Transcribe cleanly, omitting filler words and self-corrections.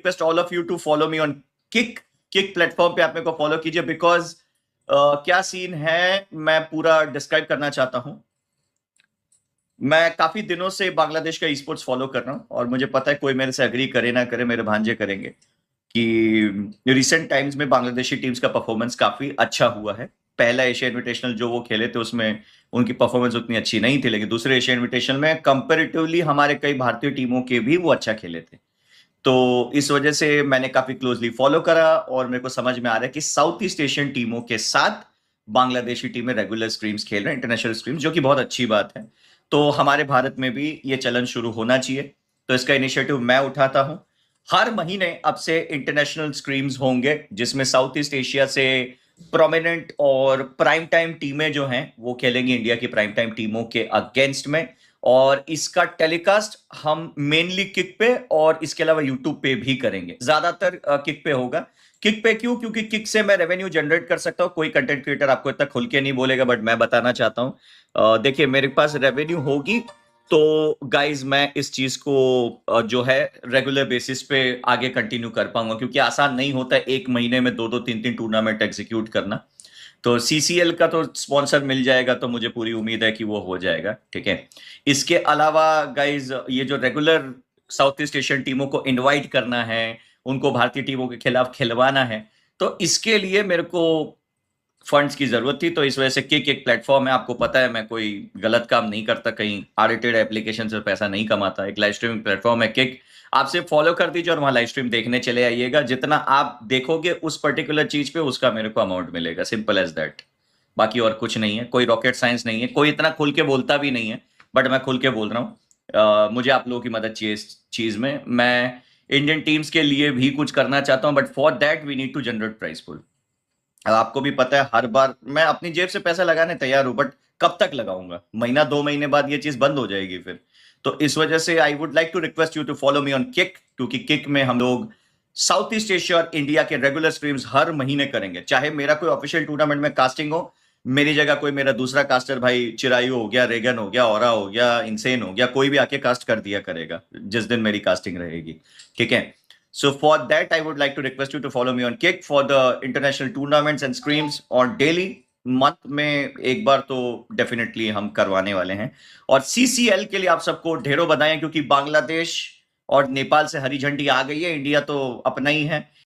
Request all of you to follow me on Kick. Kick platform पे आप मेरे को फॉलो कीजिए, बिकॉज क्या सीन है मैं पूरा डिस्क्राइब करना चाहता हूं। मैं काफी दिनों से बांग्लादेश का ई स्पोर्ट्स फॉलो कर रहा हूं और मुझे पता है कोई मेरे से एग्री करे ना करे, मेरे भांजे करेंगे कि रिसेंट टाइम्स में बांग्लादेशी टीम्स का परफॉर्मेंस काफी अच्छा हुआ है। पहला एशिया इन्विटेशनल जो वो खेले थे उसमें उनकी परफॉर्मेंस उतनी अच्छी नहीं थी, लेकिन दूसरे एशिया इन्विटेशनल में कंपैरेटिवली हमारे कई भारतीय टीमों के भी वो अच्छा खेले थे। तो इस वजह से मैंने काफी क्लोजली फॉलो करा और मेरे को समझ में आ रहा है कि साउथ ईस्ट एशियन टीमों के साथ बांग्लादेशी टीमें रेगुलर स्क्रीम्स खेल रहे हैं, इंटरनेशनल स्क्रीम्स, जो कि बहुत अच्छी बात है। तो हमारे भारत में भी ये चलन शुरू होना चाहिए, तो इसका इनिशिएटिव मैं उठाता हूं। हर महीने अब से इंटरनेशनल स्क्रीम्स होंगे जिसमें साउथ ईस्ट एशिया से प्रोमिनेंट और प्राइम टाइम टीमें जो हैं वो खेलेंगी इंडिया की प्राइम टाइम टीमों के अगेंस्ट में। और इसका टेलीकास्ट हम मेनली किक पे और इसके अलावा यूट्यूब पे भी करेंगे, ज्यादातर किक पे होगा। किक पे क्यों? क्योंकि किक से मैं रेवेन्यू जनरेट कर सकता हूं। कोई कंटेंट क्रिएटर आपको इतना खुल के नहीं बोलेगा, बट मैं बताना चाहता हूं। देखिए, मेरे पास रेवेन्यू होगी तो गाइज मैं इस चीज को जो है रेगुलर बेसिस पे आगे कंटिन्यू कर पाऊंगा, क्योंकि आसान नहीं होता है एक महीने में दो दो तीन तीन टूर्नामेंट एग्जीक्यूट करना। तो सीसीएल का तो स्पॉन्सर मिल जाएगा, तो मुझे पूरी उम्मीद है कि वो हो जाएगा। ठीक है। इसके अलावा गाइज ये जो रेगुलर साउथ ईस्ट एशियन टीमों को इनवाइट करना है, उनको भारतीय टीमों के खिलाफ खिलवाना है, तो इसके लिए मेरे को फंड्स की जरूरत थी। तो इस वजह से किक एक प्लेटफॉर्म है, आपको पता है मैं कोई गलत काम नहीं करता, कहीं ऑडिटेड एप्लीकेशन से पैसा नहीं कमाता। एक लाइव स्ट्रीमिंग प्लेटफॉर्म है किक, आप सिर्फ फॉलो कर दीजिए और वहां लाइव स्ट्रीम देखने चले आइएगा। जितना आप देखोगे उस पर्टिकुलर चीज पे उसका मेरे को अमाउंट मिलेगा, सिंपल एज दैट। बाकी और कुछ नहीं है, कोई रॉकेट साइंस नहीं है, कोई इतना खुल के बोलता भी नहीं है, बट मैं खुल के बोल रहा हूँ। मुझे आप लोगों की मदद चाहिए इस चीज में। मैं इंडियन टीम्स के लिए भी कुछ करना चाहता हूँ, but for that we need to generate prize pool. अब आपको भी पता है हर बार मैं अपनी जेब से पैसा लगाने तैयार हूं, बट कब तक लगाऊंगा? महीना दो महीने बाद ये चीज बंद हो जाएगी फिर। तो इस वजह से I would like to request you to follow me on Kick, क्योंकि किक में हम लोग साउथ ईस्ट एशिया और इंडिया के रेगुलर स्ट्रीम्स हर महीने करेंगे। चाहे मेरा कोई ऑफिशियल टूर्नामेंट में कास्टिंग हो, मेरी जगह कोई मेरा दूसरा कास्टर भाई चिरायु हो गया, रेगन हो गया, औरा हो गया, इंसेन हो गया, कोई भी आके कास्ट कर दिया करेगा जिस दिन मेरी कास्टिंग रहेगी। ठीक है। So for that, I would like to request you to follow me on Kick for the international tournaments and streams on daily। Month में एक बार तो डेफिनेटली हम करवाने वाले हैं। और सीसीएल के लिए आप सबको ढेरों बधाई, क्योंकि बांग्लादेश और नेपाल से हरी झंडी आ गई है, इंडिया तो अपना ही है।